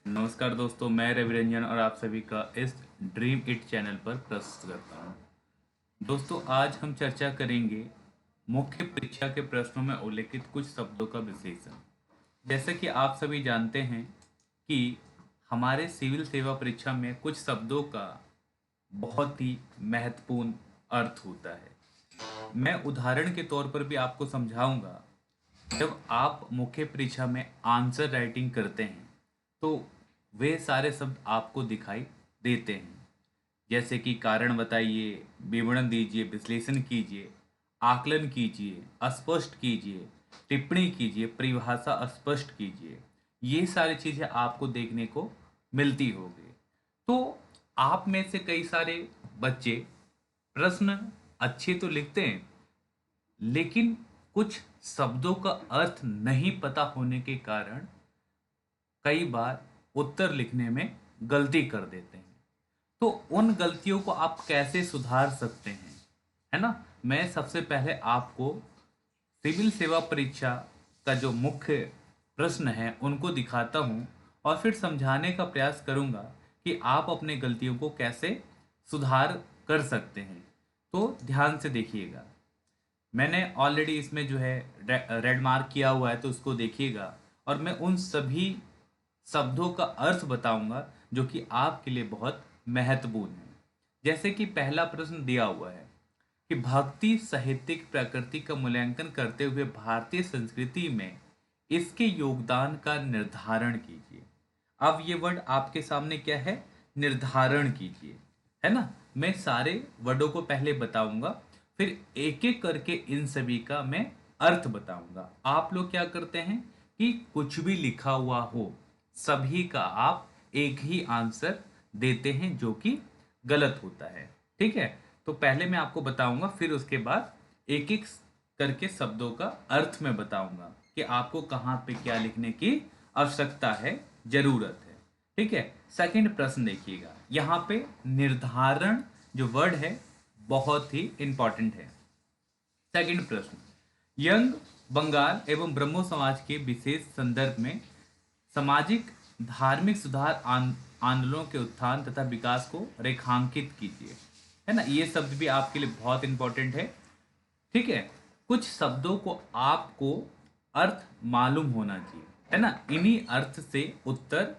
नमस्कार दोस्तों, मैं रवि रंजन और आप सभी का इस ड्रीम इट चैनल पर प्रस्तुत करता हूं। दोस्तों, आज हम चर्चा करेंगे मुख्य परीक्षा के प्रश्नों में उल्लिखित कुछ शब्दों का विश्लेषण। जैसे कि आप सभी जानते हैं कि हमारे सिविल सेवा परीक्षा में कुछ शब्दों का बहुत ही महत्वपूर्ण अर्थ होता है। मैं उदाहरण के तौर पर भी आपको समझाऊंगा। जब आप मुख्य परीक्षा में आंसर राइटिंग करते हैं तो वे सारे शब्द आपको दिखाई देते हैं, जैसे कि कारण बताइए, विवरण दीजिए, विश्लेषण कीजिए, आकलन कीजिए, स्पष्ट कीजिए, टिप्पणी कीजिए, परिभाषा स्पष्ट कीजिए। ये सारी चीजें आपको देखने को मिलती होगी। तो आप में से कई सारे बच्चे प्रश्न अच्छे तो लिखते हैं, लेकिन कुछ शब्दों का अर्थ नहीं पता होने के कारण कई बार उत्तर लिखने में गलती कर देते हैं। तो उन गलतियों को आप कैसे सुधार सकते हैं, है ना? मैं सबसे पहले आपको सिविल सेवा परीक्षा का जो मुख्य प्रश्न है उनको दिखाता हूं और फिर समझाने का प्रयास करूंगा कि आप अपने गलतियों को कैसे सुधार कर सकते हैं। तो ध्यान से देखिएगा। मैंने ऑलरेडी इसमें जो है रेड मार्क किया हुआ है, तो उसको देखिएगा और मैं उन सभी शब्दों का अर्थ बताऊंगा जो कि आपके लिए बहुत महत्वपूर्ण है। जैसे कि पहला प्रश्न दिया हुआ है कि भक्ति साहित्यिक प्रकृति का मूल्यांकन करते हुए भारतीय संस्कृति में इसके योगदान का निर्धारण कीजिए। अब ये वर्ड आपके सामने क्या है? निर्धारण कीजिए, है ना? मैं सारे वर्डों को पहले बताऊंगा, फिर एक एक करके इन सभी का मैं अर्थ बताऊंगा। आप लोग क्या करते हैं कि कुछ भी लिखा हुआ हो सभी का आप एक ही आंसर देते हैं, जो कि गलत होता है। ठीक है? तो पहले मैं आपको बताऊंगा, फिर उसके बाद एक एक करके शब्दों का अर्थ में बताऊंगा कि आपको कहाँ पे क्या लिखने की आवश्यकता है, जरूरत है। ठीक है? सेकंड प्रश्न देखिएगा। यहाँ पे निर्धारण जो वर्ड है बहुत ही इंपॉर्टेंट है। सेकंड प्रश्न, यंग बंगाल एवं ब्रह्मो समाज के विशेष संदर्भ में सामाजिक धार्मिक सुधार आंदोलनों के उत्थान तथा विकास को रेखांकित कीजिए। है ना? ये शब्द भी आपके लिए बहुत इंपॉर्टेंट है। ठीक है? कुछ शब्दों को आपको अर्थ मालूम होना चाहिए, है ना? इन्हीं अर्थ से उत्तर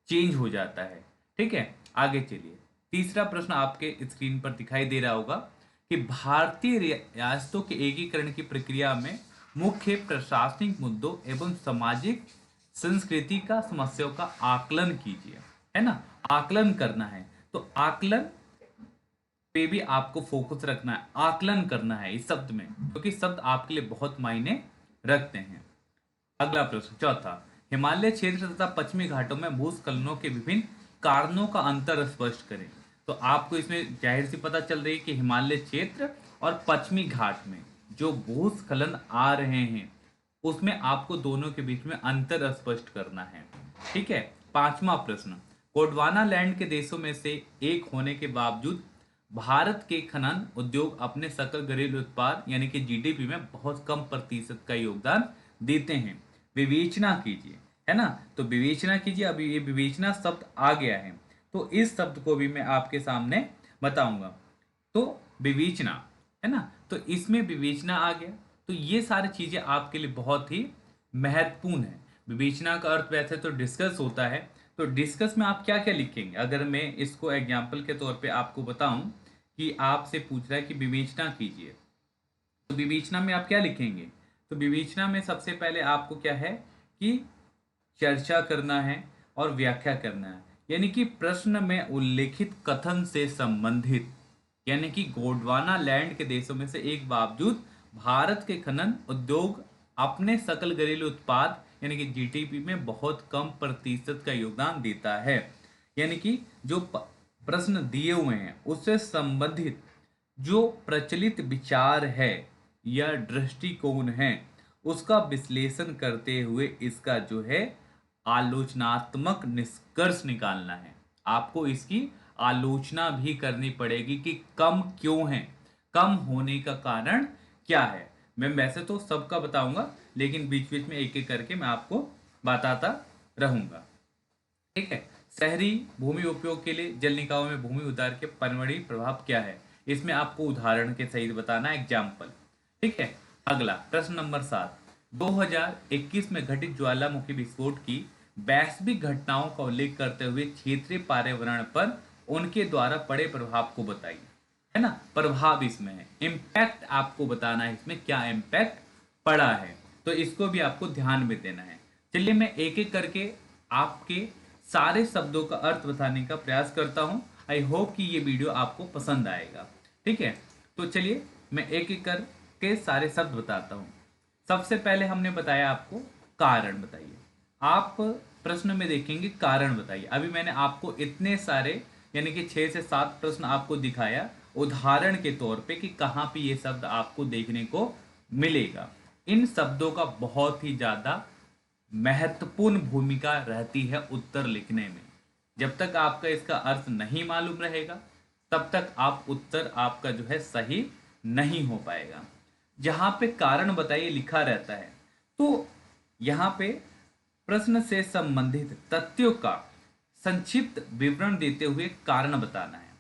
चेंज हो जाता है। ठीक है? आगे चलिए। तीसरा प्रश्न आपके स्क्रीन पर दिखाई दे रहा होगा कि भारतीय रियासतों के एकीकरण की प्रक्रिया में मुख्य प्रशासनिक मुद्दों एवं सामाजिक संस्कृति का समस्याओं का आकलन कीजिए। है ना? आकलन करना है, तो आकलन पे भी आपको फोकस रखना है, आकलन करना है इस शब्द में, क्योंकि शब्द आपके लिए बहुत मायने रखते हैं। अगला प्रश्न चौथा, हिमालय क्षेत्र तथा पश्चिमी घाटों में भूस्खलनों के विभिन्न कारणों का अंतर स्पष्ट करें। तो आपको इसमें जाहिर सी पता चल रही है कि हिमालय क्षेत्र और पश्चिमी घाट में जो भूस्खलन आ रहे हैं उसमें आपको दोनों के बीच में अंतर स्पष्ट करना है। ठीक है? पांचवा प्रश्न, गोंडवाना लैंड के देशों में से एक होने के बावजूद भारत के खनन उद्योग अपने सकल घरेलू उत्पाद यानी कि जीडीपी में बहुत कम प्रतिशत का योगदान देते हैं। विवेचना कीजिए, है ना? तो विवेचना कीजिए। अभी ये विवेचना शब्द आ गया है, तो इस शब्द को भी मैं आपके सामने बताऊंगा। तो विवेचना, है ना? तो इसमें विवेचना आ गया, तो ये सारी चीजें आपके लिए बहुत ही महत्वपूर्ण है। विवेचना का अर्थ वैसे तो डिस्कस होता है, तो डिस्कस में आप क्या क्या लिखेंगे? अगर मैं इसको एग्जाम्पल के तौर पे आपको बताऊं कि आपसे पूछ रहा है कि विवेचना कीजिए, तो विवेचना में आप क्या लिखेंगे? तो विवेचना में सबसे पहले आपको क्या है कि चर्चा करना है और व्याख्या करना है, यानी कि प्रश्न में उल्लेखित कथन से संबंधित, यानी कि गोंडवाना लैंड के देशों में से एक बावजूद भारत के खनन उद्योग अपने सकल घरेलू उत्पाद यानी कि जीडीपी में बहुत कम प्रतिशत का योगदान देता है। यानी कि जो प्रश्न दिए हुए हैं उससे संबंधित जो प्रचलित विचार है या दृष्टिकोण है उसका विश्लेषण करते हुए इसका जो है आलोचनात्मक निष्कर्ष निकालना है। आपको इसकी आलोचना भी करनी पड़ेगी कि कम क्यों है, कम होने का कारण क्या है। मैं वैसे तो सबका बताऊंगा, लेकिन बीच बीच में एक एक करके मैं आपको बताता रहूंगा। ठीक है। शहरी भूमि उपयोग के लिए जल निकायों में भूमि उद्धार के पर्यावरणीय प्रभाव क्या है, इसमें आपको उदाहरण के सहित बताना, एग्जाम्पल। ठीक है। अगला प्रश्न नंबर 7, 2021 में घटित ज्वालामुखी विस्फोट की वैश्विक घटनाओं का उल्लेख करते हुए क्षेत्रीय पर्यावरण पर उनके द्वारा पड़े प्रभाव को बताइए। है ना, प्रभाव इसमें है, इम्पैक्ट आपको बताना है इसमें क्या इम्पैक्ट पड़ा है, तो इसको भी आपको ध्यान में देना है। चलिए मैं एक एक करके आपके सारे शब्दों का अर्थ बताने का प्रयास करता हूं। आई होप कि ये वीडियो आपको पसंद आएगा। ठीक है, तो चलिए मैं एक एक करके सारे शब्द बताता हूं। सबसे पहले हमने बताया आपको कारण बताइए। आप प्रश्न में देखेंगे कारण बताइए। अभी मैंने आपको इतने सारे यानी कि 6 से 7 प्रश्न आपको दिखाया उदाहरण के तौर पे कि कहाँ पे ये शब्द आपको देखने को मिलेगा। इन शब्दों का बहुत ही ज्यादा महत्वपूर्ण भूमिका रहती है उत्तर लिखने में। जब तक आपका इसका अर्थ नहीं मालूम रहेगा तब तक आप उत्तर आपका जो है सही नहीं हो पाएगा। जहां पे कारण बताइए लिखा रहता है तो यहाँ पे प्रश्न से संबंधित तथ्यों का संक्षिप्त विवरण देते हुए कारण बताना है।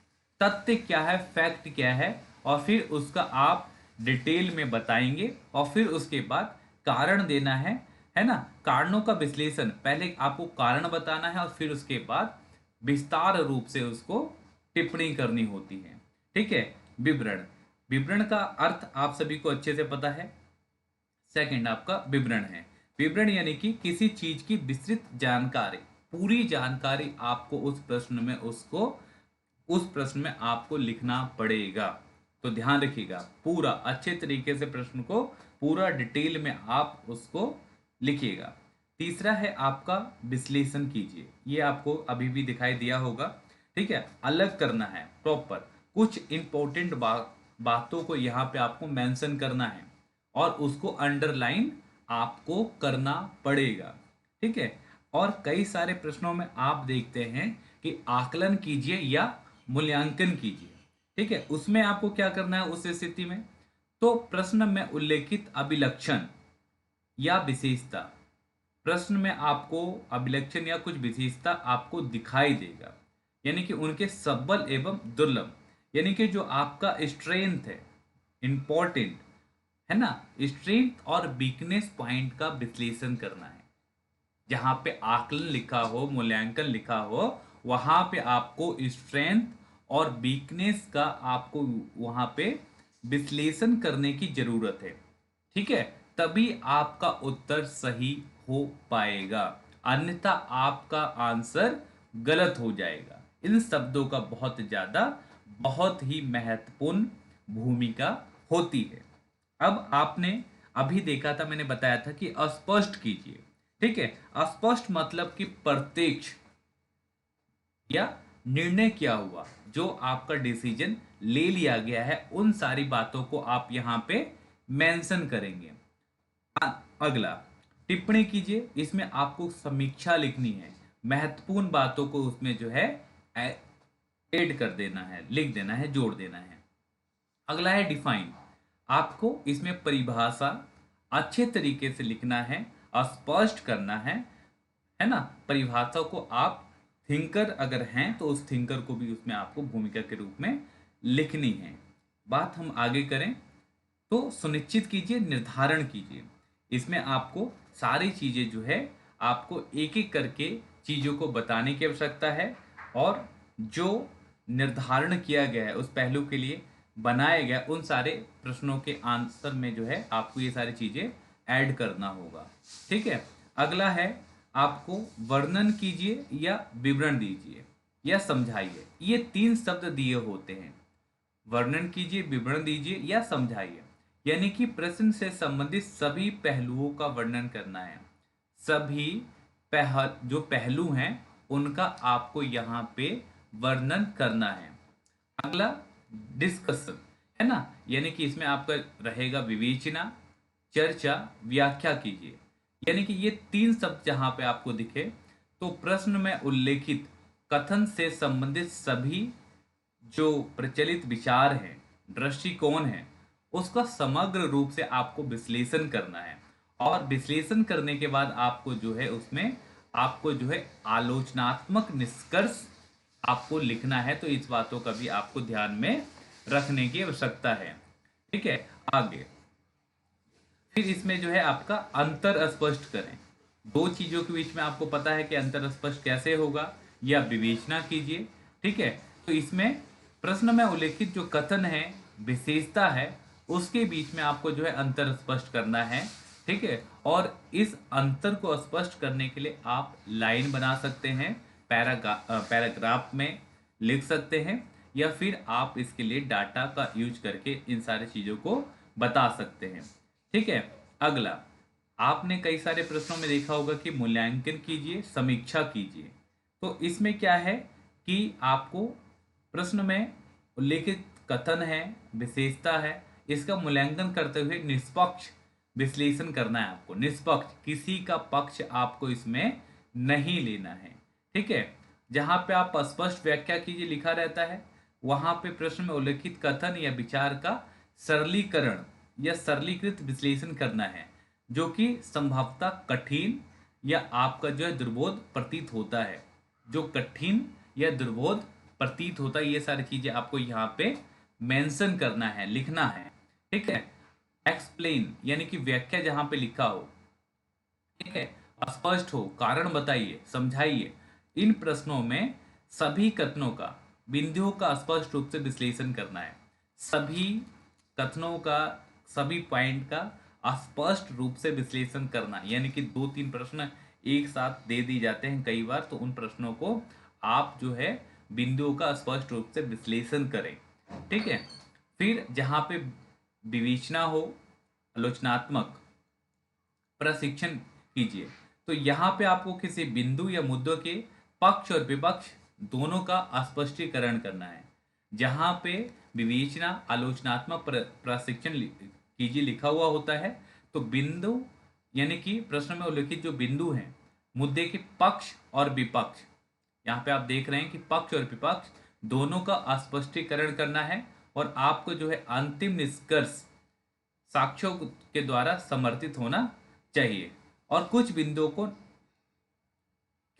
तथ्य क्या है, फैक्ट क्या है, और फिर उसका आप डिटेल में बताएंगे और फिर उसके बाद कारण देना है ना। कारणों का विश्लेषण, पहले आपको कारण बताना है और फिर उसके बाद विस्तार रूप से उसको टिप्पणी करनी होती है। ठीक है। विवरण, विवरण का अर्थ आप सभी को अच्छे से पता है। सेकंड आपका विवरण है। विवरण यानी कि किसी चीज की विस्तृत जानकारी, पूरी जानकारी आपको उस प्रश्न में आपको लिखना पड़ेगा। तो ध्यान रखिएगा, पूरा अच्छे तरीके से प्रश्न को पूरा डिटेल में आप उसको लिखिएगा। तीसरा है आपका विश्लेषण कीजिए। ये आपको अभी भी दिखाई दिया होगा। ठीक है, अलग करना है प्रॉपर, कुछ इंपॉर्टेंट बातों को यहाँ पे आपको मेंशन करना है और उसको अंडरलाइन आपको करना पड़ेगा। ठीक है। और कई सारे प्रश्नों में आप देखते हैं कि आकलन कीजिए या मूल्यांकन कीजिए। ठीक है, उसमें आपको क्या करना है उस स्थिति में, तो प्रश्न में उल्लेखित अभिलक्षण या विशेषता, प्रश्न में आपको अभिलक्षण या कुछ विशेषता आपको दिखाई देगा, यानी कि उनके सबल एवं दुर्लभ, यानी कि जो आपका स्ट्रेंथ है, इंपॉर्टेंट है ना, स्ट्रेंथ और वीकनेस पॉइंट का विश्लेषण करना है। जहां पे आकलन लिखा हो, मूल्यांकन लिखा हो, वहां पे आपको स्ट्रेंथ और वीकनेस का आपको वहां पे विश्लेषण करने की जरूरत है। ठीक है, तभी आपका उत्तर सही हो पाएगा, अन्यथा आपका आंसर गलत हो जाएगा। इन शब्दों का बहुत ही महत्वपूर्ण भूमिका होती है। अब आपने अभी देखा था, मैंने बताया था कि अस्पष्ट कीजिए। ठीक है, अस्पष्ट मतलब कि प्रत्यक्ष या निर्णय क्या हुआ, जो आपका डिसीजन ले लिया गया है, उन सारी बातों को आप यहां पे मेंशन करेंगे। अगला टिप्पणी कीजिए। इसमें आपको समीक्षा लिखनी है, महत्वपूर्ण बातों को उसमें जो है ऐड कर देना है, लिख देना है, जोड़ देना है। अगला है डिफाइन। आपको इसमें परिभाषा अच्छे तरीके से लिखना है, स्पष्ट करना है ना। परिभाषा को आप थिंकर अगर हैं तो उस थिंकर को भी उसमें आपको भूमिका के रूप में लिखनी है। बात हम आगे करें तो सुनिश्चित कीजिए, निर्धारण कीजिए। इसमें आपको सारी चीजें जो है आपको एक एक करके चीजों को बताने की आवश्यकता है, और जो निर्धारण किया गया है उस पहलू के लिए बनाए गए उन सारे प्रश्नों के आंसर में जो है आपको ये सारी चीजें ऐड करना होगा। ठीक है। अगला है आपको वर्णन कीजिए या विवरण दीजिए या समझाइए। ये 3 शब्द दिए होते हैं, वर्णन कीजिए, विवरण दीजिए या समझाइए, यानी कि प्रश्न से संबंधित सभी पहलुओं का वर्णन करना है। सभी जो पहलू हैं उनका आपको यहाँ पे वर्णन करना है। अगला डिस्कशन है ना, यानी कि इसमें आपका रहेगा विवेचना, चर्चा, व्याख्या कीजिए। यानी कि ये 3 शब्द जहां पे आपको दिखे तो प्रश्न में उल्लेखित कथन से संबंधित सभी जो प्रचलित विचार हैं, दृष्टिकोण है, उसका समग्र रूप से आपको विश्लेषण करना है। और विश्लेषण करने के बाद आपको जो है उसमें आपको जो है आलोचनात्मक निष्कर्ष आपको लिखना है, तो इस बातों का भी आपको ध्यान में रखने की आवश्यकता है। ठीक है, आगे फिर इसमें जो है आपका अंतर स्पष्ट करें। दो चीजों के बीच में आपको पता है कि अंतर स्पष्ट कैसे होगा, या विवेचना कीजिए। ठीक है, तो इसमें प्रश्न में उल्लेखित जो कथन है, विशेषता है, उसके बीच में आपको जो है अंतर स्पष्ट करना है। ठीक है, और इस अंतर को स्पष्ट करने के लिए आप लाइन बना सकते हैं, पैराग्राफ में लिख सकते हैं, या फिर आप इसके लिए डाटा का यूज करके इन सारी चीजों को बता सकते हैं। ठीक है, अगला, आपने कई सारे प्रश्नों में देखा होगा कि मूल्यांकन कीजिए, समीक्षा कीजिए। तो इसमें क्या है कि आपको प्रश्न में उल्लेखित कथन है, विशेषता है, इसका मूल्यांकन करते हुए निष्पक्ष विश्लेषण करना है। आपको निष्पक्ष, किसी का पक्ष आपको इसमें नहीं लेना है। ठीक है, जहां पे आप स्पष्ट व्याख्या कीजिए लिखा रहता है, वहां पे प्रश्न में उल्लेखित कथन या विचार का सरलीकरण या सरलीकृत विश्लेषण करना है, जो कि संभवतः कठिन या आपका जो है दुर्बोध प्रतीत होता है। जो कठिन या दुर्बोध प्रतीत होता है, ये सारी चीजें आपको यहाँ पे मेंशन करना है, लिखना है। ठीक है, एक्सप्लेन यानी कि व्याख्या जहां पे लिखा हो, ठीक है, स्पष्ट हो, कारण बताइए, समझाइए। इन प्रश्नों में सभी कथनों का, बिंदुओं का स्पष्ट रूप से विश्लेषण करना है। सभी कथनों का, सभी पॉइंट का स्पष्ट रूप से विश्लेषण करना, यानी कि दो तीन प्रश्न एक साथ दे दी जाते हैं कई बार, तो उन प्रश्नों को आप जो है बिंदुओं का स्पष्ट रूप से विश्लेषण करें। ठीक है, फिर जहां पे विवेचना हो, आलोचनात्मक प्रशिक्षण कीजिए। तो यहाँ पे आपको किसी बिंदु या मुद्दों के पक्ष और विपक्ष दोनों का स्पष्टीकरण करना है। जहाँ पे विवेचना, आलोचनात्मक प्रशिक्षण कीजिए लिखा हुआ होता है, तो बिंदु यानी कि प्रश्न में उल्लेखित जो बिंदु हैं, मुद्दे के पक्ष और विपक्ष, यहाँ पे आप देख रहे हैं कि पक्ष और विपक्ष दोनों का स्पष्टीकरण करना है, और आपको जो है अंतिम निष्कर्ष साक्ष्यों के द्वारा समर्थित होना चाहिए। और कुछ बिंदुओं को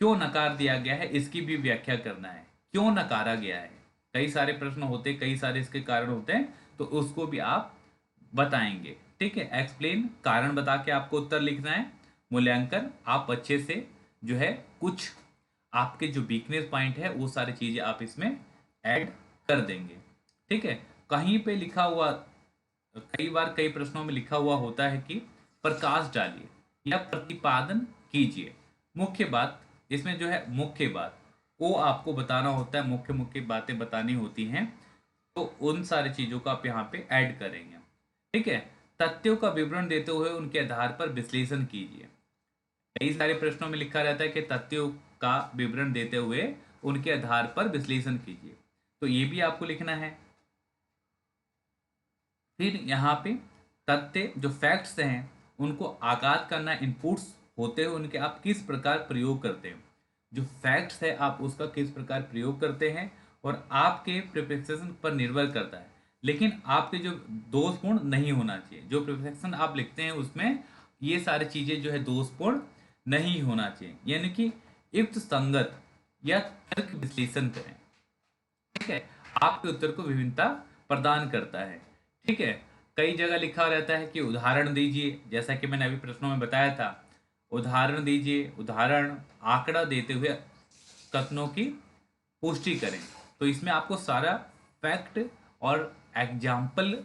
क्यों नकार दिया गया है, इसकी भी व्याख्या करना है, क्यों नकारा गया है। कई सारे प्रश्न होते हैं, कई सारे इसके कारण होते हैं, तो उसको भी आप बताएंगे। ठीक है, एक्सप्लेन, कारण बता के आपको उत्तर लिखना है। मूल्यांकन, आप अच्छे से जो है कुछ आपके जो वीकनेस पॉइंट है वो सारी चीजें आप इसमें ऐड कर देंगे। ठीक है, कहीं पे लिखा हुआ, कई बार कई प्रश्नों में लिखा हुआ होता है कि प्रकाश डालिए या प्रतिपादन कीजिए। मुख्य बात, इसमें जो है मुख्य बात वो आपको बताना होता है, मुख्य मुख्य बातें बतानी होती हैं, तो उन सारी चीजों को आप यहाँ पे ऐड करेंगे। ठीक है, तथ्यों का विवरण देते हुए उनके आधार पर विश्लेषण कीजिए। कई सारे प्रश्नों में लिखा रहता है कि तथ्यों का विवरण देते हुए उनके आधार पर विश्लेषण कीजिए, तो ये भी आपको लिखना है। फिर यहाँ पे तथ्य जो फैक्ट्स हैं उनको आगाज करना, इनपुट्स होते हुए उनके आप किस प्रकार प्रयोग करते हैं। जो फैक्ट्स है आप उसका किस प्रकार प्रयोग करते हैं, और आपके प्रिफिक्सेशन पर निर्भर करता है। लेकिन आपके जो दोषपूर्ण नहीं होना चाहिए, जो प्रिफिक्सेशन आप लिखते हैं उसमें ये सारी चीजें जो है दोषपूर्ण नहीं होना चाहिए, यानी कि युक्त संगत या तर्क विश्लेषण करें। ठीक है, आपके उत्तर को विभिन्नता प्रदान करता है। ठीक है, कई जगह लिखा रहता है कि उदाहरण दीजिए, जैसा कि मैंने अभी प्रश्नों में बताया था, उदाहरण दीजिए, उदाहरण आंकड़ा देते हुए कथनों की पुष्टि करें। तो इसमें आपको सारा फैक्ट और एग्जाम्पल,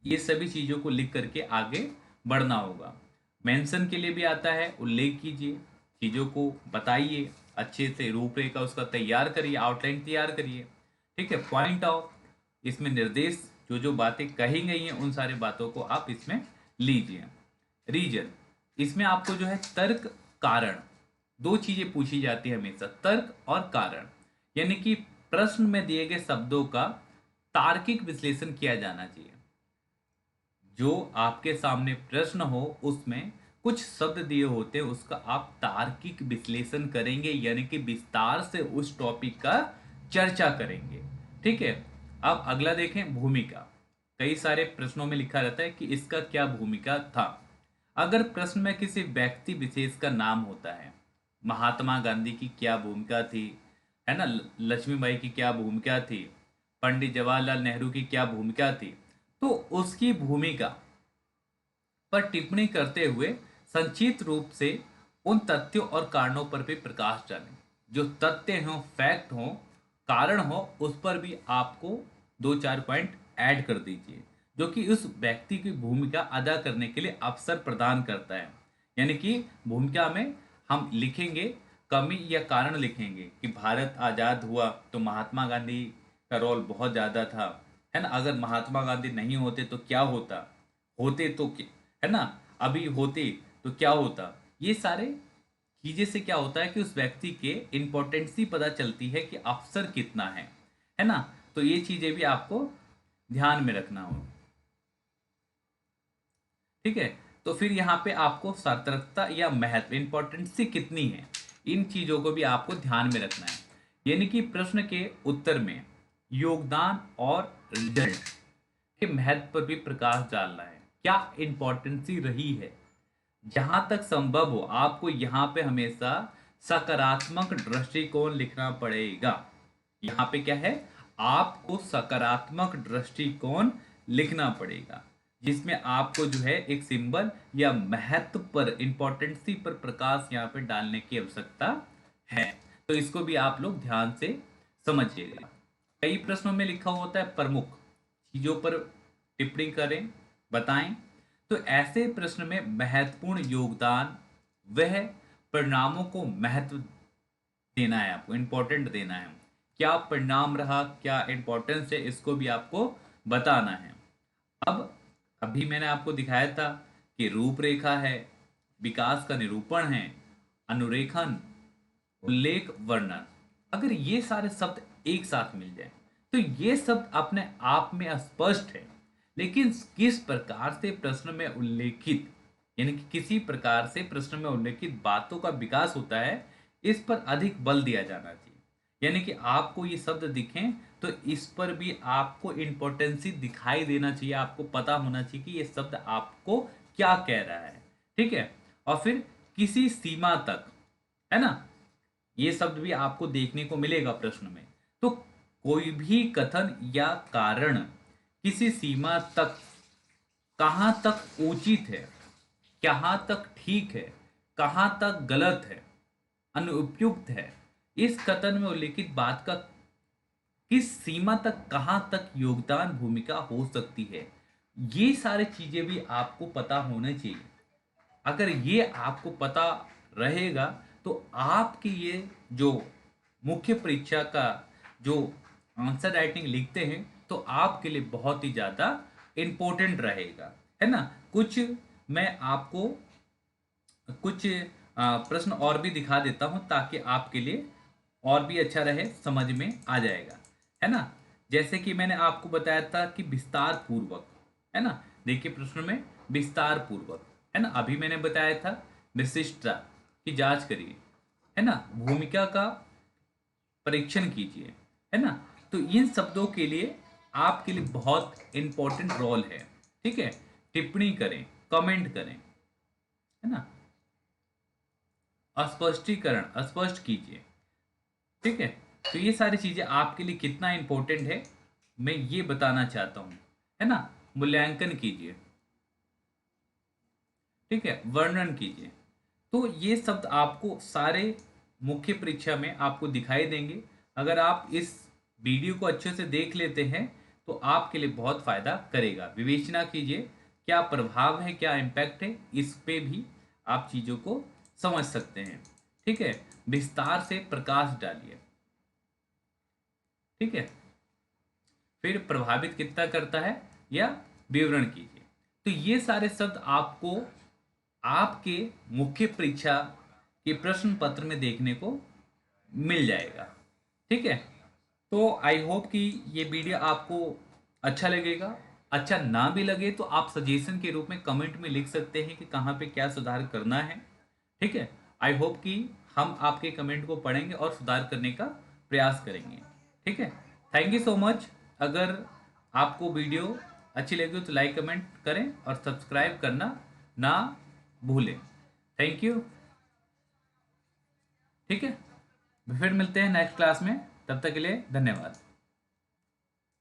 ये सभी चीजों को लिख करके आगे बढ़ना होगा। मेंशन के लिए भी आता है, उल्लेख कीजिए, चीजों को बताइए, अच्छे से रूपरेखा उसका तैयार करिए, आउटलाइन तैयार करिए। ठीक है, पॉइंट आउट, इसमें निर्देश, जो जो बातें कही गई हैं उन सारी बातों को आप इसमें लीजिए। रीजन, इसमें आपको जो है तर्क, कारण, दो चीजें पूछी जाती है हमेशा, तर्क और कारण, यानी कि प्रश्न में दिए गए शब्दों का तार्किक विश्लेषण किया जाना चाहिए। जो आपके सामने प्रश्न हो उसमें कुछ शब्द दिए होते हैं, उसका आप तार्किक विश्लेषण करेंगे, यानी कि विस्तार से उस टॉपिक का चर्चा करेंगे। ठीक है, अब अगला देखें, भूमिका। कई सारे प्रश्नों में लिखा रहता है कि इसका क्या भूमिका था। अगर प्रश्न में किसी व्यक्ति विशेष का नाम होता है, महात्मा गांधी की क्या भूमिका थी, है ना, लक्ष्मीबाई की क्या भूमिका थी, पंडित जवाहरलाल नेहरू की क्या भूमिका थी, तो उसकी भूमिका पर टिप्पणी करते हुए संक्षिप्त रूप से उन तथ्यों और कारणों पर भी प्रकाश डालें। जो तथ्य हो, फैक्ट हो, कारण हो, उस पर भी आपको दो चार पॉइंट ऐड कर दीजिए, जो कि उस व्यक्ति की भूमिका अदा करने के लिए अवसर प्रदान करता है। यानी कि भूमिका में हम लिखेंगे, कमी या कारण लिखेंगे कि भारत आज़ाद हुआ तो महात्मा गांधी का रोल बहुत ज़्यादा था, है ना, अगर महात्मा गांधी नहीं होते तो क्या होता, होते तो है ना, अभी होते तो क्या होता। ये सारे चीजें से क्या होता है कि उस व्यक्ति के इम्पोर्टेंसी पता चलती है कि अवसर कितना है ना। तो ये चीजें भी आपको ध्यान में रखना हो। ठीक है, तो फिर यहाँ पे आपको सार्थकता या महत्व, इम्पोर्टेंसी कितनी है, इन चीजों को भी आपको ध्यान में रखना है। यानी कि प्रश्न के उत्तर में योगदान और रिजल्ट के महत्व पर भी प्रकाश डालना है, क्या इंपॉर्टेंसी रही है। जहां तक संभव हो आपको यहाँ पे हमेशा सकारात्मक दृष्टिकोण लिखना पड़ेगा। यहाँ पे क्या है, आपको सकारात्मक दृष्टिकोण लिखना पड़ेगा, जिसमें आपको जो है एक सिंबल या महत्व पर, इंपॉर्टेंसी पर प्रकाश यहाँ पे डालने की आवश्यकता है। तो इसको भी आप लोग ध्यान से समझिएगा। कई प्रश्नों में लिखा होता है प्रमुख चीजों पर टिप्पणी करें, बताएं। तो ऐसे प्रश्न में महत्वपूर्ण योगदान वह परिणामों को महत्व देना है, आपको इंपॉर्टेंट देना है। क्या परिणाम रहा, क्या इंपॉर्टेंस है, इसको भी आपको बताना है। अब अभी मैंने आपको दिखाया था कि रूपरेखा है, विकास का निरूपण है, अनुरेखन, उल्लेख, वर्णन। अगर ये सारे शब्द एक साथ मिल जाए तो ये शब्द अपने आप में स्पष्ट है, लेकिन किस प्रकार से प्रश्न में उल्लेखित, यानी कि किसी प्रकार से प्रश्न में उल्लेखित बातों का विकास होता है, इस पर अधिक बल दिया जाना चाहिए। यानी कि आपको ये शब्द दिखें तो इस पर भी आपको इंपॉर्टेंसी दिखाई देना चाहिए, आपको पता होना चाहिए कि ये शब्द आपको क्या कह रहा है। ठीक है, और फिर किसी सीमा तक, है ना, ये शब्द भी आपको देखने को मिलेगा प्रश्न में। तो कोई भी कथन या कारण किसी सीमा तक, कहाँ तक उचित है, कहाँ तक ठीक है, कहाँ तक गलत है, अनुपयुक्त है, इस कथन में उल्लेखित बात का किस सीमा तक, कहाँ तक योगदान, भूमिका हो सकती है, ये सारी चीजें भी आपको पता होने चाहिए। अगर ये आपको पता रहेगा तो आपकी ये जो मुख्य परीक्षा का जो आंसर राइटिंग लिखते हैं तो आपके लिए बहुत ही ज़्यादा इम्पोर्टेंट रहेगा, है ना। कुछ मैं आपको कुछ प्रश्न और भी दिखा देता हूं ताकि आपके लिए और भी अच्छा रहे, समझ में आ जाएगा, है ना। जैसे कि मैंने आपको बताया था कि विस्तार पूर्वक, है ना, देखिए प्रश्न में विस्तार पूर्वक, है ना, अभी मैंने बताया था विशिष्टता की जांच करिए, है ना, भूमिका का परीक्षण कीजिए, है ना। तो इन शब्दों के लिए आपके लिए बहुत इंपॉर्टेंट रोल है। ठीक है, टिप्पणी करें, कमेंट करें, है ना, स्पष्टीकरण स्पष्ट कीजिए। ठीक है, तो ये सारी चीजें आपके लिए कितना इंपॉर्टेंट है मैं ये बताना चाहता हूं, है ना। मूल्यांकन कीजिए, ठीक है, वर्णन कीजिए। तो ये शब्द आपको सारे मुख्य परीक्षा में आपको दिखाई देंगे। अगर आप इस वीडियो को अच्छे से देख लेते हैं तो आपके लिए बहुत फायदा करेगा। विवेचना कीजिए, क्या प्रभाव है, क्या इम्पैक्ट है, इस पे भी आप चीजों को समझ सकते हैं। ठीक है, विस्तार से प्रकाश डालिए। ठीक है, फिर प्रभावित कितना करता है या विवरण कीजिए। तो ये सारे शब्द आपको आपके मुख्य परीक्षा के प्रश्न पत्र में देखने को मिल जाएगा। ठीक है, तो आई होप कि ये वीडियो आपको अच्छा लगेगा। अच्छा ना भी लगे तो आप सजेशन के रूप में कमेंट में लिख सकते हैं कि कहाँ पे क्या सुधार करना है। ठीक है, आई होप कि हम आपके कमेंट को पढ़ेंगे और सुधार करने का प्रयास करेंगे। ठीक है, थैंक यू सो मच। अगर आपको वीडियो अच्छी लगी हो तो लाइक कमेंट करें और सब्सक्राइब करना ना भूलें। Thank you. ठीक है, फिर मिलते हैं नेक्स्ट क्लास में, तब तक के लिए धन्यवाद।